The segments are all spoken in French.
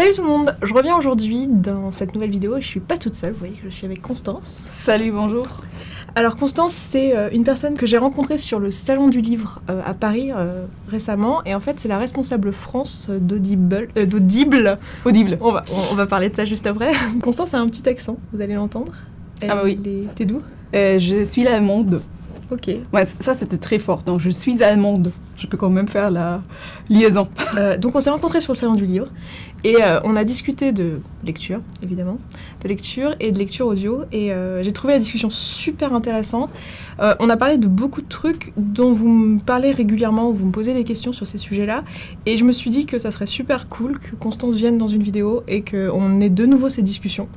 Salut tout le monde, je reviens aujourd'hui dans cette nouvelle vidéo et je suis pas toute seule, vous voyez que je suis avec Constance. Salut, bonjour. Alors Constance, c'est une personne que j'ai rencontrée sur le Salon du Livre à Paris récemment, et en fait c'est la responsable France d'Audible. Audible. On va parler de ça juste après. Constance a un petit accent, vous allez l'entendre. Ah bah oui. T'es d'où? Je suis allemande. Ok. Ouais, ça c'était très fort. Donc je suis allemande. Je peux quand même faire la liaison. Donc on s'est rencontrés sur le Salon du Livre et on a discuté de lecture, évidemment, de lecture et de lecture audio, et j'ai trouvé la discussion super intéressante. On a parlé de beaucoup de trucs dont vous me parlez régulièrement, vous me posez des questions sur ces sujets-là, et je me suis dit que ça serait super cool que Constance vienne dans une vidéo et qu'on ait de nouveau ces discussions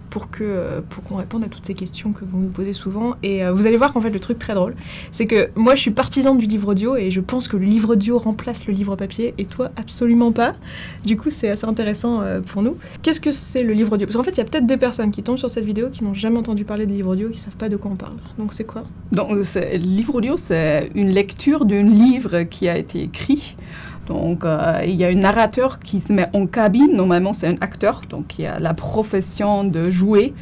pour qu'on réponde à toutes ces questions que vous nous posez souvent. Et vous allez voir qu'en fait, le truc très drôle, c'est que moi, je suis partisane du livre audio et je pense que le livre audio remplace le livre papier, et toi, absolument pas. Du coup, c'est assez intéressant pour nous. Qu'est-ce que c'est le livre audio? Parce qu'en fait, il y a peut-être des personnes qui tombent sur cette vidéo qui n'ont jamais entendu parler de livre audio, qui ne savent pas de quoi on parle. Donc, c'est quoi? Donc, le livre audio, c'est une lecture d'un livre qui a été écrit. Donc, il y a un narrateur qui se met en cabine. Normalement, c'est un acteur. Donc, il y a la profession de jouer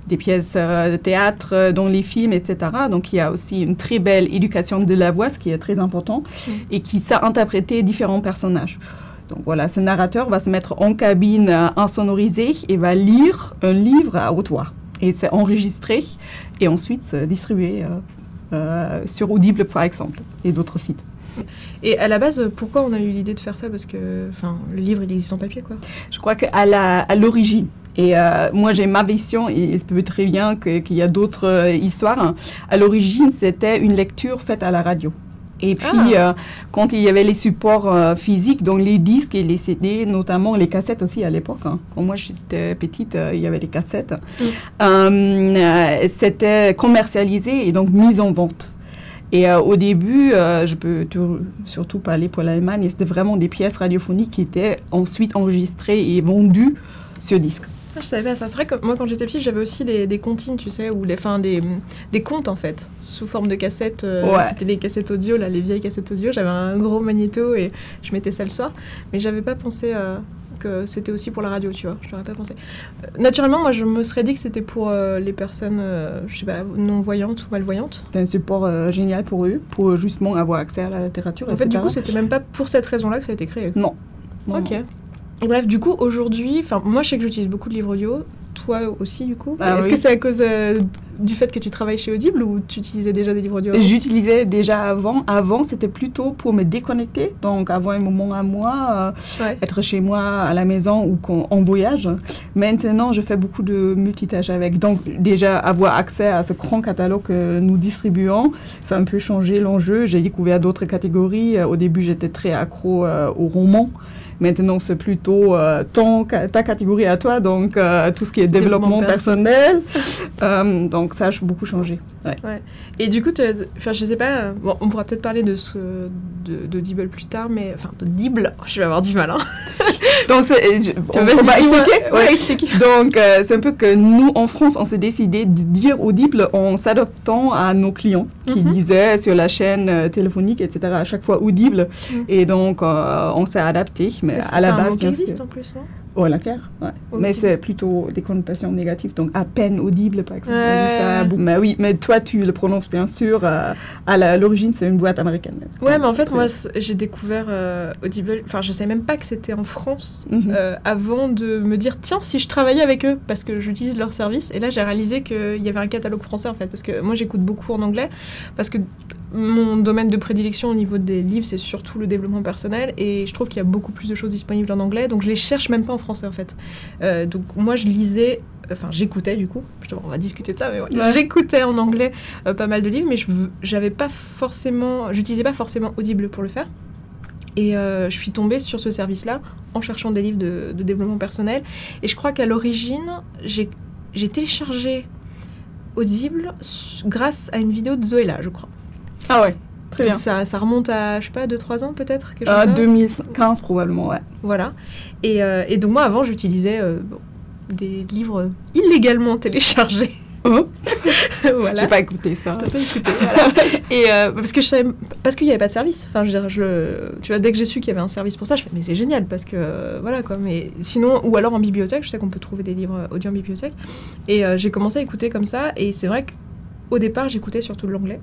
des pièces de théâtre dans les films, etc. Donc, il y a aussi une très belle éducation de la voix, ce qui est très important, et qui sait interpréter différents personnages. Donc, voilà, ce narrateur va se mettre en cabine insonorisée et va lire un livre à haute voix. Et c'est enregistré et ensuite distribué sur Audible, par exemple, et d'autres sites. Et à la base, pourquoi on a eu l'idée de faire ça? Parce que le livre, il existe en papier, quoi. Je crois qu'à l'origine, et moi j'ai ma vision, et il se peut très bien qu'il y a d'autres histoires, hein. À l'origine, c'était une lecture faite à la radio. Et puis, quand il y avait les supports physiques, donc les disques et les CD, notamment les cassettes aussi à l'époque, hein. Quand moi j'étais petite, il y avait les cassettes. C'était commercialisé et donc mis en vente. Et au début, je peux surtout parler pour l'Allemagne, c'était vraiment des pièces radiophoniques qui étaient ensuite enregistrées et vendues sur disque. Ah, je savais pas ça. C'est vrai que moi, quand j'étais petite, j'avais aussi des comptines, tu sais, ou des contes, en fait, sous forme de cassettes. Ouais. C'était les cassettes audio, là, les vieilles cassettes audio. J'avais un gros magnéto et je mettais ça le soir. Mais j'avais pas pensé que c'était aussi pour la radio, tu vois. Je n'aurais pas pensé. Naturellement, moi, je me serais dit que c'était pour les personnes, je sais pas, non-voyantes ou malvoyantes. C'était un support génial pour eux, pour justement avoir accès à la littérature, En fait, du coup, c'était même pas pour cette raison-là que ça a été créé. Non. Ok. Et bref, du coup, aujourd'hui, moi, je sais que j'utilise beaucoup de livres audio. Toi aussi, du coup. Est-ce que c'est à cause du fait que tu travailles chez Audible, ou tu utilisais déjà des livres audio? J'utilisais déjà avant. Avant, c'était plutôt pour me déconnecter. Donc, avoir un moment à moi, être chez moi, à la maison ou en voyage. Maintenant, je fais beaucoup de multitâches avec. Donc, déjà, avoir accès à ce grand catalogue que nous distribuons, ça a un peu changé l'enjeu. J'ai découvert d'autres catégories. Au début, j'étais très accro aux romans. Maintenant, c'est plutôt ta catégorie à toi, donc tout ce qui est développement personnel. Donc, ça a beaucoup changé. Ouais. Et du coup, je sais pas, on pourra peut-être parler d'Audible plus tard, mais d'Audible, je vais avoir du mal. Hein. Donc, on va expliquer. Ouais, expliquer. Donc, c'est un peu que nous, en France, on s'est décidé de dire Audible en s'adaptant à nos clients qui disaient sur la chaîne téléphonique, etc., à chaque fois Audible. Et donc, on s'est adapté. Mais à la base, qui existe en plus, non? Oh, la claire, ouais. Mais c'est plutôt des connotations négatives, donc à peine audible, par exemple. Ça, bon, mais oui, mais toi, tu le prononces bien sûr. À l'origine, c'est une boîte américaine. Ouais, mais en fait, moi, j'ai découvert Audible, je savais même pas que c'était en France avant de me dire, tiens, si je travaillais avec eux, parce que j'utilise leur service. Et là, j'ai réalisé qu'il y avait un catalogue français, en fait, parce que moi, j'écoute beaucoup en anglais, parce que mon domaine de prédilection au niveau des livres, c'est surtout le développement personnel, et je trouve qu'il y a beaucoup plus de choses disponibles en anglais, donc je les cherche même pas en français, en fait. Donc moi, je lisais, j'écoutais du coup, justement, on va discuter de ça, mais j'écoutais en anglais pas mal de livres, mais j'utilisais pas forcément Audible pour le faire. Et je suis tombée sur ce service-là en cherchant des livres de développement personnel, et je crois qu'à l'origine, j'ai téléchargé Audible grâce à une vidéo de Zoéla, je crois. Ah ouais, très bien. Ça remonte à, je sais pas, 2-3 ans peut-être, 2015 probablement, ouais. Voilà. Et donc moi, avant, j'utilisais des livres illégalement téléchargés. Voilà. J'ai pas écouté ça. T'as pas écouté, voilà. Et parce qu'il n'y avait pas de service. Enfin, je veux dire, tu vois, dès que j'ai su qu'il y avait un service pour ça, je fais, mais c'est génial, parce que, voilà, quoi. Mais sinon, ou alors en bibliothèque, je sais qu'on peut trouver des livres audio en bibliothèque. Et j'ai commencé à écouter comme ça, et c'est vrai qu'au départ, j'écoutais surtout de l'anglais.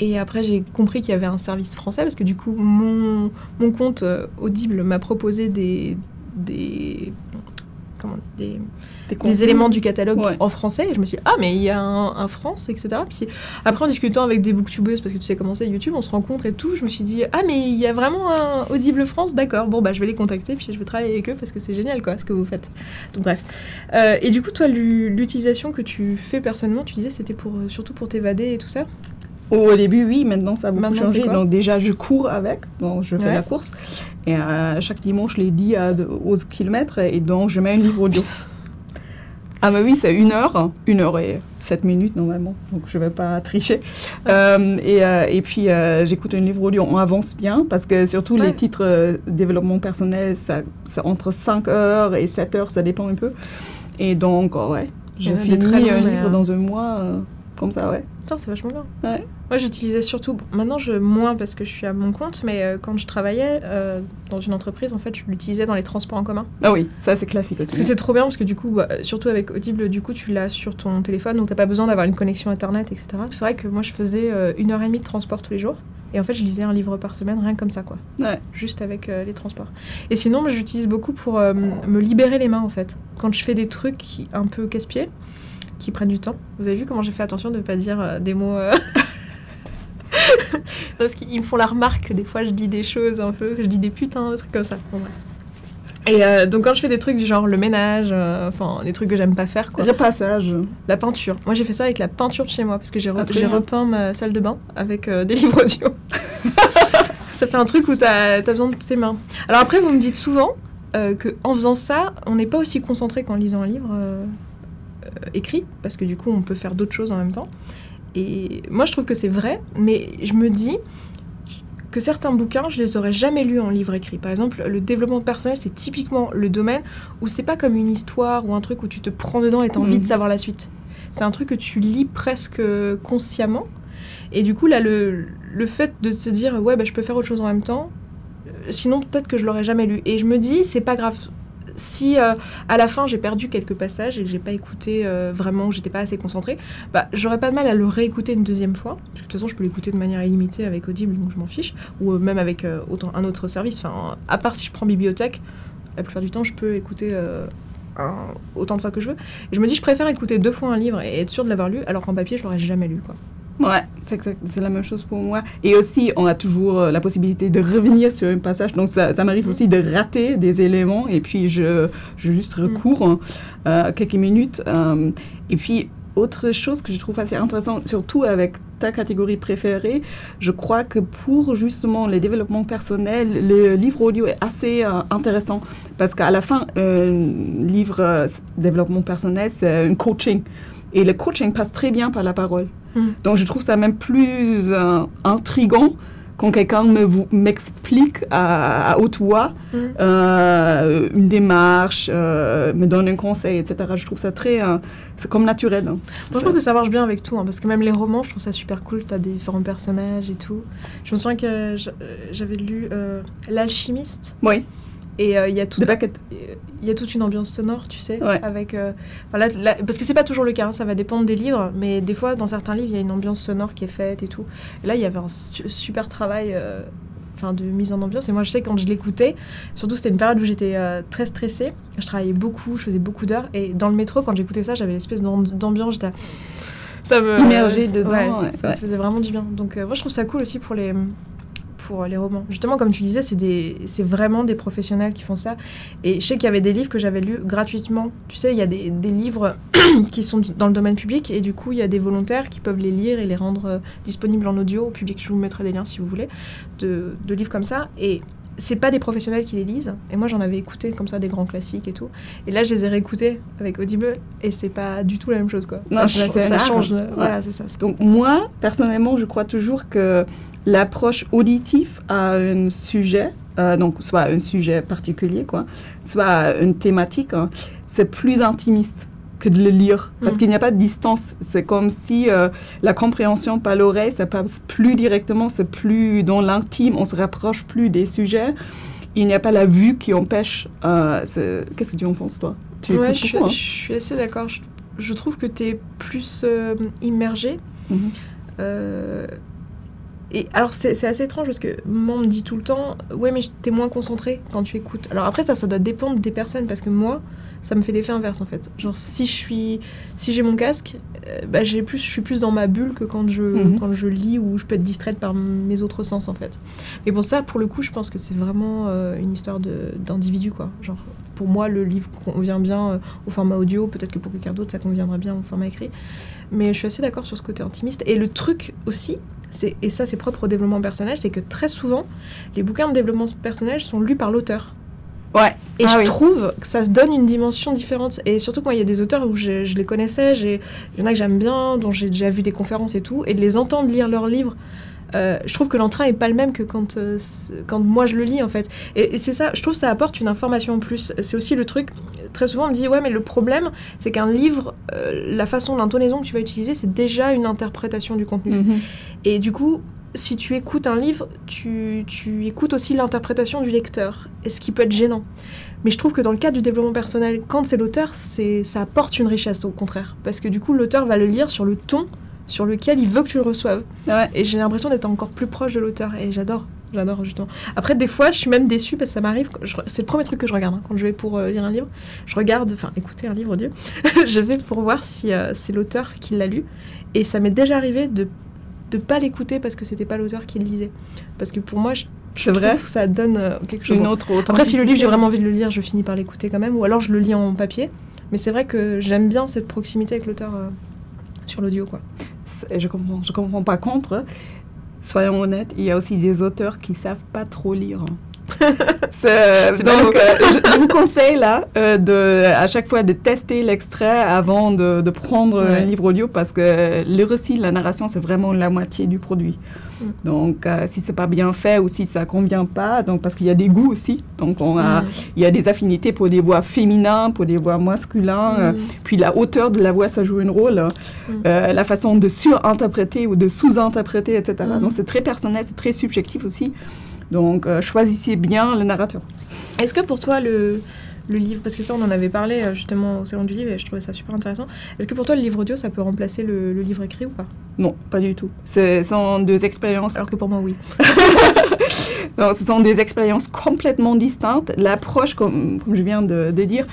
Et après, j'ai compris qu'il y avait un service français, parce que du coup, mon compte Audible m'a proposé des éléments du catalogue en français. Et je me suis dit, ah, mais il y a un France, etc. Puis après, en discutant avec des booktubeuses, parce que tu sais comment c'est YouTube, on se rencontre et tout, je me suis dit, ah, mais il y a vraiment un Audible France, d'accord. Bon, bah, je vais les contacter, puis je vais travailler avec eux, parce que c'est génial, quoi, ce que vous faites. Donc, bref. Et du coup, toi, l'utilisation que tu fais personnellement, tu disais, c'était surtout pour t'évader et tout ça? Au début, oui, maintenant ça a beaucoup changé. Donc déjà, je cours avec, donc je fais la course. Et chaque dimanche, les 10 à 11 km, et donc je mets un livre audio. Ah mais oui, c'est 1 heure et 7 minutes normalement, donc je ne vais pas tricher. Et puis j'écoute un livre audio, on avance bien, parce que surtout les titres développement personnel, c'est entre 5 heures et 7 heures, ça dépend un peu. Et donc, j'ai fini un livre dans un mois, comme ça, Putain, c'est vachement bien. Ouais. Moi, j'utilisais surtout... maintenant, moins parce que je suis à mon compte, mais quand je travaillais dans une entreprise, en fait, je l'utilisais dans les transports en commun. Ah oui, ça, c'est classique aussi. Parce que c'est trop bien, parce que du coup, surtout avec Audible, du coup, tu l'as sur ton téléphone, donc t'as pas besoin d'avoir une connexion Internet, etc. C'est vrai que moi, je faisais 1h30 de transport tous les jours. Et en fait, je lisais un livre par semaine, rien que comme ça, quoi. Ouais. Juste avec les transports. Et sinon, moi, j'utilise beaucoup pour me libérer les mains, en fait. Quand je fais des trucs un peu casse-pieds, qui prennent du temps. Vous avez vu comment j'ai fait attention de ne pas dire des mots... Non, parce qu'ils me font la remarque que des fois, je dis des choses un peu, que je dis des putains, des trucs comme ça. Bon, bref. Et donc, quand je fais des trucs du genre le ménage, des trucs que j'aime pas faire, quoi. Repassage. La peinture. Moi, j'ai fait ça avec la peinture de chez moi, parce que j'ai repeint ma salle de bain avec des livres audio. Ça fait un truc où t'as besoin de tes mains. Alors après, vous me dites souvent qu'en faisant ça, on n'est pas aussi concentré qu'en lisant un livre écrit, parce que du coup, on peut faire d'autres choses en même temps. Et moi, je trouve que c'est vrai, mais je me dis que certains bouquins, je les aurais jamais lus en livre écrit. Par exemple, le développement personnel, c'est typiquement le domaine où c'est pas comme une histoire ou un truc où tu te prends dedans et t'as envie de savoir la suite. C'est un truc que tu lis presque consciemment. Et du coup, là, le fait de se dire, je peux faire autre chose en même temps, sinon peut-être que je l'aurais jamais lu. Et je me dis, c'est pas grave. Si à la fin j'ai perdu quelques passages et que j'ai pas écouté vraiment, que j'étais pas assez concentrée, j'aurais pas de mal à le réécouter une deuxième fois. Parce que de toute façon, je peux l'écouter de manière illimitée avec Audible, donc je m'en fiche. Ou même avec un autre service. Enfin, à part si je prends bibliothèque, la plupart du temps, je peux écouter autant de fois que je veux. Et je me dis, je préfère écouter 2 fois un livre et être sûre de l'avoir lu, alors qu'en papier, je l'aurais jamais lu, quoi. Ouais, c'est la même chose pour moi. Et aussi, on a toujours la possibilité de revenir sur un passage. Donc, ça m'arrive aussi de rater des éléments. Et puis, je juste recours quelques minutes. Et puis, autre chose que je trouve assez intéressante, surtout avec ta catégorie préférée, je crois que pour justement les développements personnels, le livre audio est assez intéressant. Parce qu'à la fin, livre développement personnel, c'est un coaching. Et le coaching passe très bien par la parole. Donc, je trouve ça même plus intriguant quand quelqu'un m'explique à haute voix une démarche, me donne un conseil, etc. Je trouve ça c'est comme naturel. Hein. Moi, je trouve que ça marche bien avec tout, parce que même les romans, je trouve ça super cool. Tu as différents personnages et tout. Je me souviens que j'avais lu L'Alchimiste. Oui. Et il y a toute une ambiance sonore, tu sais, avec parce que c'est pas toujours le cas, ça va dépendre des livres, mais des fois dans certains livres il y a une ambiance sonore qui est faite et tout. Et là il y avait un super travail de mise en ambiance, et moi je sais quand je l'écoutais, surtout c'était une période où j'étais très stressée, je travaillais beaucoup, je faisais beaucoup d'heures, et dans le métro quand j'écoutais ça, j'avais l'espèce d'ambiance, ça me immergée dedans, ça me faisait vraiment du bien. Donc moi je trouve ça cool aussi pour les romans. Justement, comme tu disais, c'est vraiment des professionnels qui font ça. Et je sais qu'il y avait des livres que j'avais lus gratuitement. Tu sais, il y a des livres qui sont dans le domaine public, et du coup, il y a des volontaires qui peuvent les lire et les rendre disponibles en audio au public. Je vous mettrai des liens si vous voulez, de livres comme ça. Et c'est pas des professionnels qui les lisent. Et moi, j'en avais écouté comme ça des grands classiques et tout. Et là, je les ai réécoutés avec Audible, et c'est pas du tout la même chose, quoi. Non, ça change. Voilà, c'est ça. Donc moi, personnellement, je crois toujours que l'approche auditive à un sujet, donc soit un sujet particulier, soit une thématique, c'est plus intimiste que de le lire, parce qu'il n'y a pas de distance. C'est comme si la compréhension par l'oreille, ça passe plus directement, c'est plus dans l'intime, on se rapproche plus des sujets. Il n'y a pas la vue qui empêche. Qu'est-ce que tu en penses, toi? Ouais, je suis assez d'accord. Je trouve que tu es plus immergé. Et alors, c'est assez étrange parce que moi, on me dit tout le temps, ouais, mais t'es moins concentré quand tu écoutes. Alors après, ça doit dépendre des personnes parce que moi, ça me fait l'effet inverse en fait. Genre, si j'ai mon casque, je suis plus dans ma bulle que quand je lis ou je peux être distraite par mes autres sens en fait. Mais bon, ça, pour le coup, je pense que c'est vraiment une histoire d'individu quoi. Genre, pour moi, le livre convient bien au format audio, peut-être que pour quelqu'un d'autre, ça conviendra bien au format écrit. Mais je suis assez d'accord sur ce côté intimiste. Et le truc aussi, et ça c'est propre au développement personnel, c'est que très souvent, les bouquins de développement personnel sont lus par l'auteur. Ouais. Et je trouve que ça se donne une dimension différente. Et surtout que moi, il y a des auteurs où je les connaissais, il y en a que j'aime bien, dont j'ai déjà vu des conférences et tout, et de les entendre lire leurs livres, je trouve que l'entrain n'est pas le même que quand moi je le lis en fait. Et c'est ça, je trouve que ça apporte une information en plus. C'est aussi le truc, très souvent on me dit ouais mais le problème c'est qu'un livre, la façon, l'intonaison que tu vas utiliser c'est déjà une interprétation du contenu. Et du coup, si tu écoutes un livre, tu écoutes aussi l'interprétation du lecteur, et ce qui peut être gênant. Mais je trouve que dans le cadre du développement personnel, quand c'est l'auteur, ça apporte une richesse au contraire. Parce que du coup l'auteur va le lire sur le ton sur lequel il veut que tu le reçoives. Ouais. Et j'ai l'impression d'être encore plus proche de l'auteur. Et j'adore justement. Après, des fois, je suis même déçue parce que ça m'arrive. C'est le premier truc que je regarde quand je vais pour lire un livre. Je regarde, écouter un livre, Dieu. Je vais pour voir si c'est l'auteur qui l'a lu. Et ça m'est déjà arrivé de pas l'écouter parce que c'était pas l'auteur qui le lisait. Parce que pour moi, je trouve que ça donne quelque chose. Après, si le livre, j'ai vraiment envie de le lire, je finis par l'écouter quand même. Ou alors, je le lis en papier. Mais c'est vrai que j'aime bien cette proximité avec l'auteur sur l'audio, quoi. Je comprends pas contre. Soyons honnêtes, il y a aussi des auteurs qui savent pas trop lire. Donc, je vous conseille là à chaque fois de tester l'extrait avant de prendre un livre audio parce que le récit, la narration, c'est vraiment la moitié du produit. Donc, si c'est pas bien fait ou si ça convient pas, donc parce qu'il y a des goûts aussi. Donc, il y a des affinités pour des voix féminines, pour des voix masculines. Puis la hauteur de la voix, ça joue un rôle. La façon de surinterpréter ou de sous-interpréter, etc. Donc, c'est très personnel, c'est très subjectif aussi. Donc, choisissez bien le narrateur. Est-ce que pour toi, le livre, parce que ça, on en avait parlé justement au Salon du Livre et je trouvais ça super intéressant. Est-ce que pour toi, le livre audio, ça peut remplacer le livre écrit ou pas? Non, pas du tout. Ce sont deux expériences... Alors que pour moi, oui. Non, ce sont des expériences complètement distinctes. L'approche, comme je viens de dire,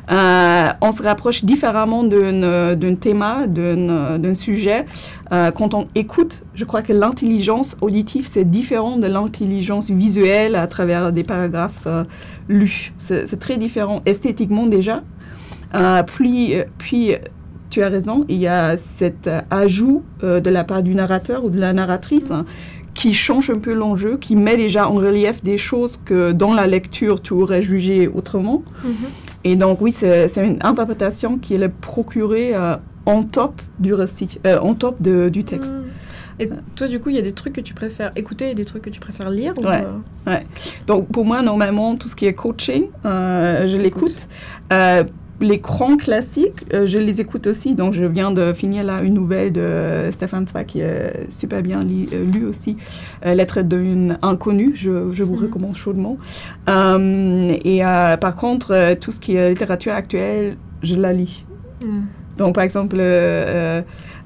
on se rapproche différemment d'un thème, d'un sujet. Quand on écoute, je crois que l'intelligence auditive, c'est différent de l'intelligence visuelle à travers des paragraphes lus. C'est très différent esthétiquement déjà. Puis, tu as raison, il y a cet ajout de la part du narrateur ou de la narratrice qui change un peu l'enjeu, qui met déjà en relief des choses que dans la lecture, tu aurais jugé autrement. Et donc, oui, c'est une interprétation qui est procurée en top du récit, en top du texte. Et toi, du coup, il y a des trucs que tu préfères écouter et des trucs que tu préfères lire Ouais. Donc, pour moi, normalement, tout ce qui est coaching, je l'écoute. Les grands classiques, je les écoute aussi. Donc, je viens de finir là une nouvelle de Stefan Zweig qui est super bien lu aussi. Lettre d'une inconnue, je vous recommande chaudement. Par contre, tout ce qui est littérature actuelle, je la lis. Donc, par exemple,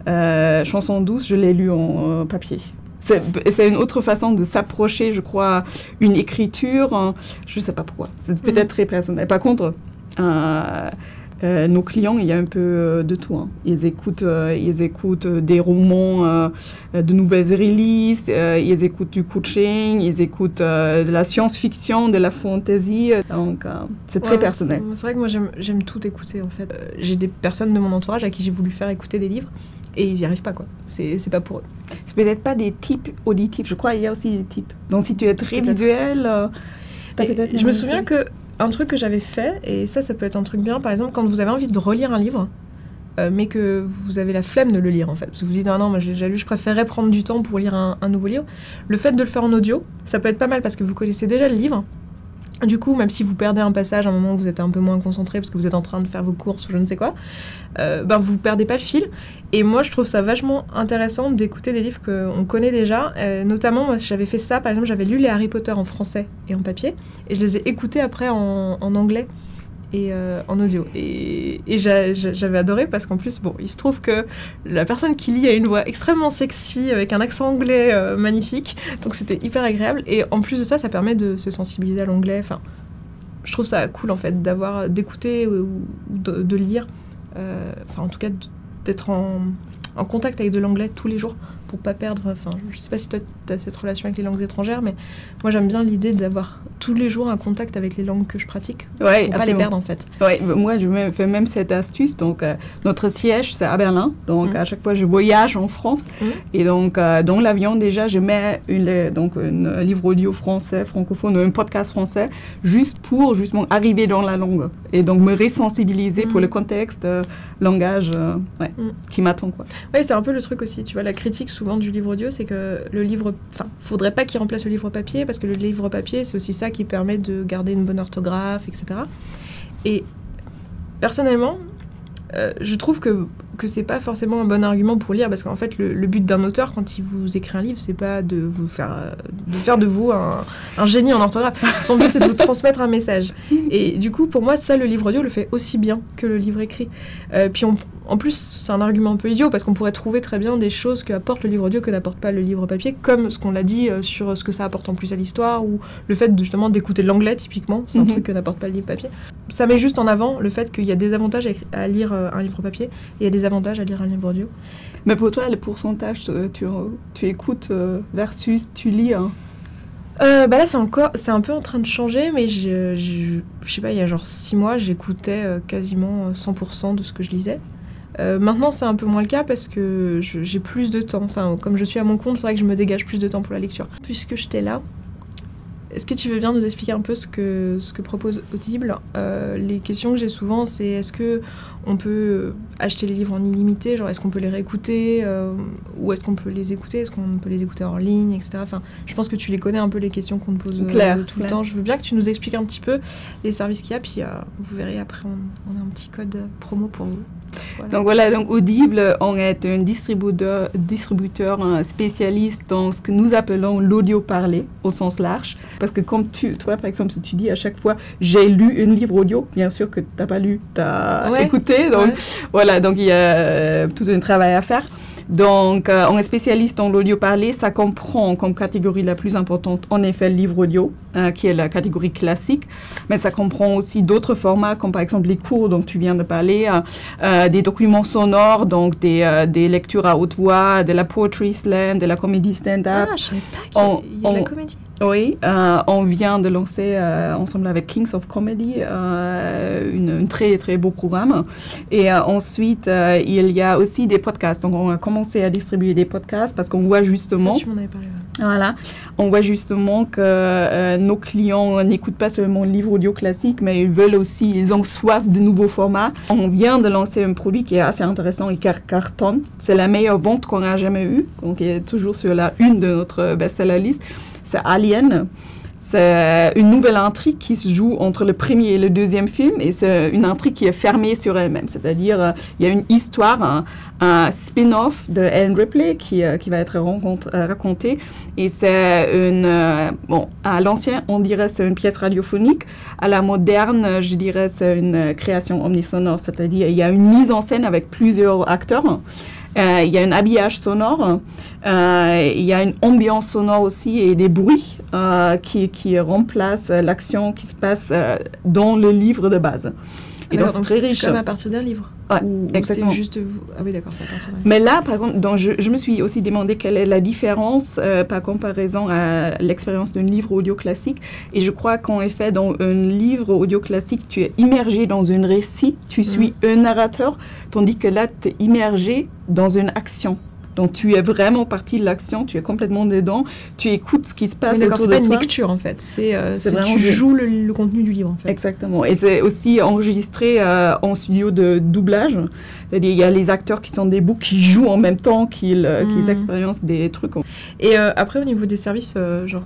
Chanson douce, je l'ai lu en papier. C'est une autre façon de s'approcher, je crois, une écriture. Je ne sais pas pourquoi. C'est peut-être très personnel. Par contre... nos clients, il y a un peu de tout. Ils écoutent des romans, de nouvelles releases, ils écoutent du coaching, ils écoutent de la science-fiction, de la fantasy. Donc, c'est très personnel. C'est vrai que moi, j'aime tout écouter, en fait. J'ai des personnes de mon entourage à qui j'ai voulu faire écouter des livres et ils n'y arrivent pas, quoi. C'est pas pour eux. C'est peut-être pas des types auditifs. Je crois qu'il y a aussi des types. Donc, si tu es très visuel... je me souviens que un truc que j'avais fait, et ça peut être un truc bien, par exemple, quand vous avez envie de relire un livre, mais que vous avez la flemme de le lire, en fait. Parce que vous dites, non, moi, j'ai déjà lu, je préférerais prendre du temps pour lire un nouveau livre. Le fait de le faire en audio, ça peut être pas mal parce que vous connaissez déjà le livre, Du coup, même si vous perdez un passage, à un moment où vous êtes un peu moins concentré parce que vous êtes en train de faire vos courses ou je ne sais quoi, vous perdez pas le fil. Et moi, je trouve ça vachement intéressant d'écouter des livres qu'on connaît déjà. Notamment, moi, j'avais fait ça, par exemple, j'avais lu les Harry Potter en français et en papier, et je les ai écoutés après en anglais et en audio. Et j'avais adoré parce qu'en plus, il se trouve que la personne qui lit a une voix extrêmement sexy avec un accent anglais magnifique, donc c'était hyper agréable. Et en plus de ça, ça permet de se sensibiliser à l'anglais. Enfin, je trouve ça cool en fait d'écouter ou de lire. En tout cas, d'être en contact avec de l'anglais tous les jours pour pas perdre. Enfin, je sais pas si toi tu as cette relation avec les langues étrangères, mais moi j'aime bien l'idée d'avoir tous les jours un contact avec les langues que je pratique pour pas les perdre en fait. Ouais, moi je fais même cette astuce. Donc notre siège c'est à Berlin, donc à chaque fois je voyage en France et donc dans l'avion déjà je mets un livre audio français francophone ou un podcast français juste pour justement arriver dans la langue et donc me resensibiliser pour le contexte, langage qui m'attend quoi. Ouais, c'est un peu le truc aussi, tu vois, la critique souvent du livre audio, c'est que le livre, faudrait pas qu'il remplace le livre papier, parce que le livre papier, c'est aussi ça qui permet de garder une bonne orthographe, etc. Et personnellement, je trouve que c'est pas forcément un bon argument pour lire, parce qu'en fait, le but d'un auteur, quand il vous écrit un livre, c'est pas de vous faire de vous un génie en orthographe. Son but, c'est de vous transmettre un message. Et du coup, pour moi, ça, le livre audio le fait aussi bien que le livre écrit. Puis en plus, c'est un argument un peu idiot, parce qu'on pourrait trouver très bien des choses qu'apporte le livre audio que n'apporte pas le livre papier, comme ce qu'on l'a dit sur ce que ça apporte en plus à l'histoire, ou le fait justement d'écouter l'anglais, typiquement, c'est un truc que n'apporte pas le livre papier. Ça met juste en avant le fait qu'il y a des avantages à lire un livre papier, et il y a des avantages à lire un livre audio. Mais pour toi, le pourcentage, tu écoutes versus tu lis là, c'est un peu en train de changer, mais je sais pas, il y a genre 6 mois, j'écoutais quasiment 100% de ce que je lisais. Maintenant, c'est un peu moins le cas parce que j'ai plus de temps. Enfin, comme je suis à mon compte, c'est vrai que je me dégage plus de temps pour la lecture. Puisque j'étais là, est-ce que tu veux bien nous expliquer un peu ce que propose Audible ? Les questions que j'ai souvent, c'est est-ce qu'on peut acheter les livres en illimité ? Genre, est-ce qu'on peut les réécouter ou est-ce qu'on peut les écouter ? Est-ce qu'on peut les écouter hors ligne, etc. Enfin, je pense que tu les connais un peu, les questions qu'on te pose tout le temps. Je veux bien que tu nous expliques un petit peu les services qu'il y a, puis vous verrez après, on a un petit code promo pour vous. Voilà. Donc Audible, on est un distributeur spécialiste dans ce que nous appelons l'audio parlé au sens large. Parce que comme toi, par exemple, si tu dis à chaque fois j'ai lu un livre audio, bien sûr que tu n'as pas lu, tu as écouté. Donc voilà, donc il y a tout un travail à faire. Donc, on est spécialiste dans l'audio parlé. Ça comprend comme catégorie la plus importante, en effet, le livre audio, qui est la catégorie classique. Mais ça comprend aussi d'autres formats, comme par exemple les cours dont tu viens de parler, des documents sonores, donc des lectures à haute voix, de la poetry slam, de la comédie stand-up. Ah, je savais pas qu'il y a de la comédie. Oui, on vient de lancer ensemble avec Kings of Comedy un très très beau programme. Et ensuite, il y a aussi des podcasts. Donc, on a commencé à distribuer des podcasts parce qu'on voit justement... Ça, tu m'en avais parlé. Voilà. On voit justement que nos clients n'écoutent pas seulement le livre audio classique, mais ils ont soif de nouveaux formats. On vient de lancer un produit qui est assez intéressant et qui cartonne. C'est la meilleure vente qu'on a jamais eue. Donc, il est toujours sur la une de notre best-seller list. C'est Alien. C'est une nouvelle intrigue qui se joue entre le premier et le deuxième film, et c'est une intrigue qui est fermée sur elle-même. C'est-à-dire, il y a une histoire, un spin-off de Ellen Ripley qui va être raconté, et c'est à l'ancien, on dirait c'est une pièce radiophonique. À la moderne, je dirais c'est une création omnisonore, c'est-à-dire il y a une mise en scène avec plusieurs acteurs. Il y a un habillage sonore, il y a une ambiance sonore aussi et des bruits qui remplacent l'action qui se passe dans le livre de base. Et donc c'est très riche. C'est comme à partir d'un livre. Ouais, exactement. C'est juste vous. Ah oui, d'accord, c'est à partir d'un livre. Mais là, par contre, donc je me suis aussi demandé quelle est la différence par comparaison à l'expérience d'un livre audio classique. Et je crois qu'en effet, dans un livre audio classique, tu es immergé dans un récit, tu suis un narrateur, tandis que là, tu es immergé dans une action. Donc, tu es vraiment partie de l'action, tu es complètement dedans, tu écoutes ce qui se passe autour de toi. C'est pas une lecture, en fait. C'est vraiment tu joues le contenu du livre, en fait. Exactement. Et c'est aussi enregistré en studio de doublage. C'est-à-dire, il y a les acteurs qui sont des boucs qui jouent en même temps qu'ils expériencent des trucs. Et après, au niveau des services, genre,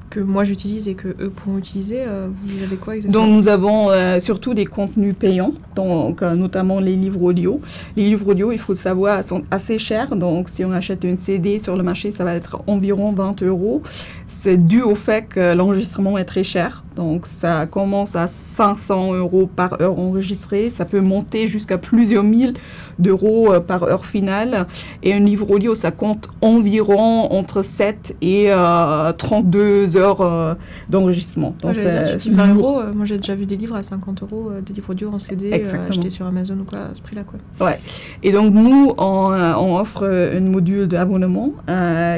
que moi j'utilise et que eux pourront utiliser, vous avez quoi exactement? Donc nous avons surtout des contenus payants, donc notamment les livres audio. Les livres audio, il faut le savoir, sont assez chers. Donc si on achète une CD sur le marché, ça va être environ 20 €. C'est dû au fait que l'enregistrement est très cher. Donc ça commence à 500 € par heure enregistrée. Ça peut monter jusqu'à plusieurs mille d'euros par heure finale. Et un livre audio, ça compte environ entre 7 et 32 heures d'enregistrement. Donc tu dis 20 €. Moi, j'ai déjà vu des livres à 50 €, des livres audio en CD achetés sur Amazon ou quoi, à ce prix-là, quoi. Ouais. Et donc, nous, on offre un module d'abonnement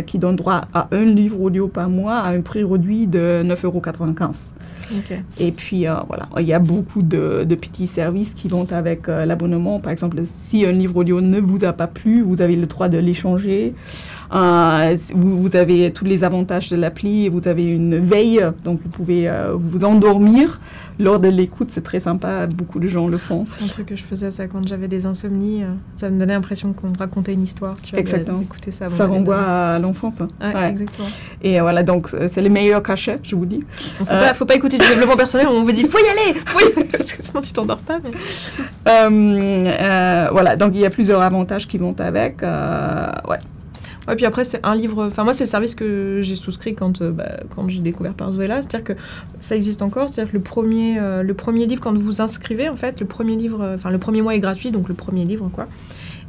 qui donne droit à un livre audio par mois à un prix réduit de 9,95 €. Okay. Et puis, voilà, il y a beaucoup de petits services qui vont avec l'abonnement. Par exemple, si un livre audio ne vous a pas plu, vous avez le droit de l'échanger. Vous avez tous les avantages de l'appli, vous avez une veille, donc vous pouvez vous endormir lors de l'écoute, c'est très sympa, beaucoup de gens le font. C'est un truc que je faisais ça quand j'avais des insomnies, ça me donnait l'impression qu'on me racontait une histoire, tu vois. Exactement. Écouter ça. Ça renvoie à l'enfance. Hein. Ouais, exactement. Et voilà, donc c'est le meilleur cachet, je vous dis. Faut pas écouter du développement personnel où on vous dit faut y aller, parce que sinon tu t'endors pas. Mais... voilà, donc il y a plusieurs avantages qui vont avec. Ouais. Ouais, puis après, c'est un livre... Enfin, moi, c'est le service que j'ai souscrit quand j'ai découvert Parzouela. C'est-à-dire que ça existe encore. C'est-à-dire que le premier livre, quand vous vous inscrivez, en fait, le premier mois est gratuit, donc le premier livre, quoi.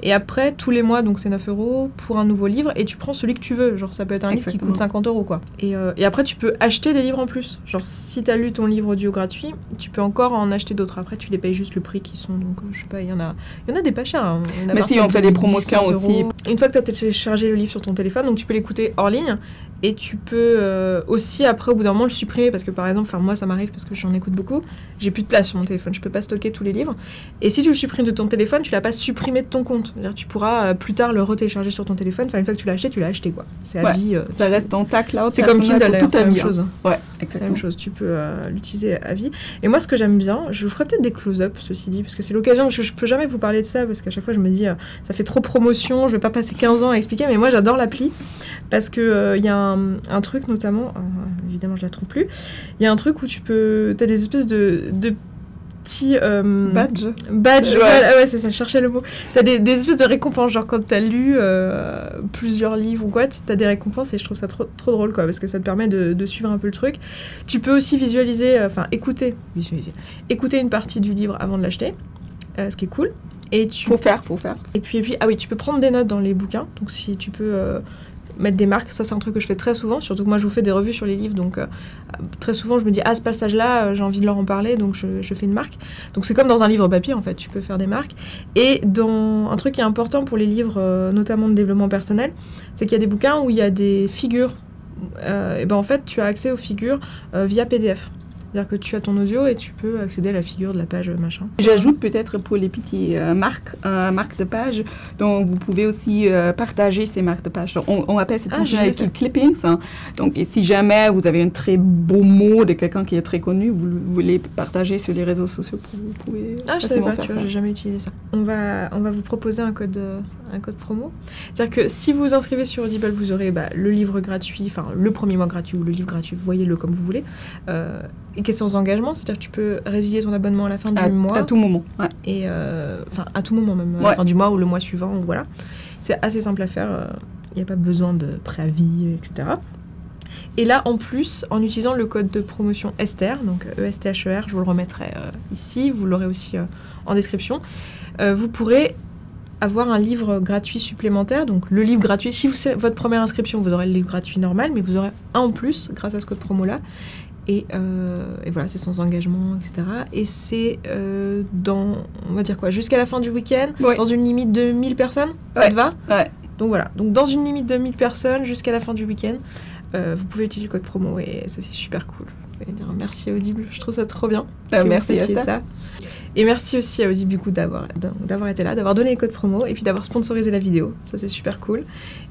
Et après, tous les mois, donc c'est 9 € pour un nouveau livre, et tu prends celui que tu veux. Genre, ça peut être un livre qui coûte 50 €, quoi. Et après, tu peux acheter des livres en plus. Genre, si tu as lu ton livre audio gratuit, tu peux encore en acheter d'autres. Après, tu les payes juste le prix qui sont. Donc, je sais pas, il y en a des pas chers. Hein. Mais si, on fait des promotions aussi. Une fois que tu as téléchargé le livre sur ton téléphone, donc tu peux l'écouter hors ligne. Et tu peux aussi, après, au bout d'un moment, le supprimer. Parce que, par exemple, moi, ça m'arrive parce que j'en écoute beaucoup. J'ai plus de place sur mon téléphone. Je peux pas stocker tous les livres. Et si tu le supprimes de ton téléphone, tu l'as pas supprimé de ton compte. C'est-à-dire, tu pourras plus tard le retélécharger sur ton téléphone. Enfin, une fois que tu l'as acheté, quoi. C'est à vie. Ça reste en ta cloud. C'est comme Kindle, c'est la même chose. Ouais, exactement. C'est la même chose. Tu peux l'utiliser à vie. Et moi, ce que j'aime bien, je vous ferai peut-être des close-up, ceci dit, parce que c'est l'occasion. Je peux jamais vous parler de ça, parce qu'à chaque fois, je me dis, ça fait trop promotion, je vais pas passer 15 ans à expliquer. Mais moi, j'adore l'appli, parce que y a un truc, notamment, évidemment, je la trouve plus. Il y a un truc où t'as des espèces de petits badge, ouais, c'est ça, je cherchais le mot. T'as des espèces de récompenses, genre quand t'as lu plusieurs livres ou quoi, t'as des récompenses, et je trouve ça trop drôle, quoi, parce que ça te permet de suivre un peu le truc. Tu peux aussi écouter une partie du livre avant de l'acheter, ce qui est cool. Et faut faire. Et puis, tu peux prendre des notes dans les bouquins, donc si tu peux mettre des marques, ça c'est un truc que je fais très souvent, surtout que moi je vous fais des revues sur les livres, donc très souvent je me dis ce passage-là, j'ai envie de leur en parler, donc je fais une marque. Donc c'est comme dans un livre papier, en fait, tu peux faire des marques. Et dans un truc qui est important pour les livres, notamment de développement personnel, c'est qu'il y a des bouquins où il y a des figures, et en fait tu as accès aux figures via PDF. C'est-à-dire que tu as ton audio et tu peux accéder à la figure de la page machin. J'ajoute peut-être pour les petits marques de page, donc vous pouvez aussi partager ces marques de page. On appelle cette fonctionnalité clippings. Hein. Donc et si jamais vous avez un très beau mot de quelqu'un qui est très connu, vous voulez partager sur les réseaux sociaux, vous pouvez facilement faire ça. J'ai jamais utilisé ça. On va vous proposer un code promo. C'est-à-dire que si vous vous inscrivez sur Audible, vous aurez le livre gratuit, enfin le premier mois gratuit ou le livre gratuit, voyez-le comme vous voulez. Et qui est sans engagement, c'est-à-dire que tu peux résilier ton abonnement à la fin du mois. À tout moment. Ouais. Et à tout moment même, à la fin du mois ou le mois suivant, voilà. C'est assez simple à faire, il n'y a pas besoin de préavis, etc. Et là, en plus, en utilisant le code de promotion Esther, donc ESTHER, je vous le remettrai ici, vous l'aurez aussi en description, vous pourrez avoir un livre gratuit supplémentaire, donc le livre gratuit, si c'est votre première inscription, vous aurez le livre gratuit normal, mais vous aurez un en plus grâce à ce code promo-là. Et voilà, c'est sans engagement, etc. Et c'est on va dire quoi, jusqu'à la fin du week-end, dans une limite de 1000 personnes, ça te va ? Ouais. Donc voilà, donc dans une limite de 1000 personnes, jusqu'à la fin du week-end, vous pouvez utiliser le code promo, et ça c'est super cool. Je vais dire merci à Audible, je trouve ça trop bien. Merci à ça. Et merci aussi à Audible du coup d'avoir été là, d'avoir donné les codes promo et puis d'avoir sponsorisé la vidéo. Ça c'est super cool.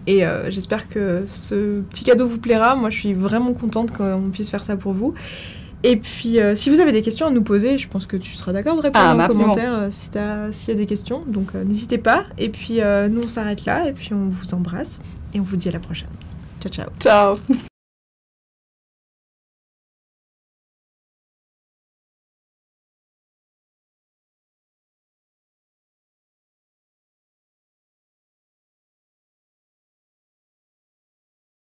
Et j'espère que ce petit cadeau vous plaira. Moi je suis vraiment contente qu'on puisse faire ça pour vous. Et puis si vous avez des questions à nous poser, je pense que tu seras d'accord de répondre en commentaire s'il y a des questions. Donc n'hésitez pas. Et puis nous on s'arrête là et puis on vous embrasse et on vous dit à la prochaine. Ciao ciao. Ciao.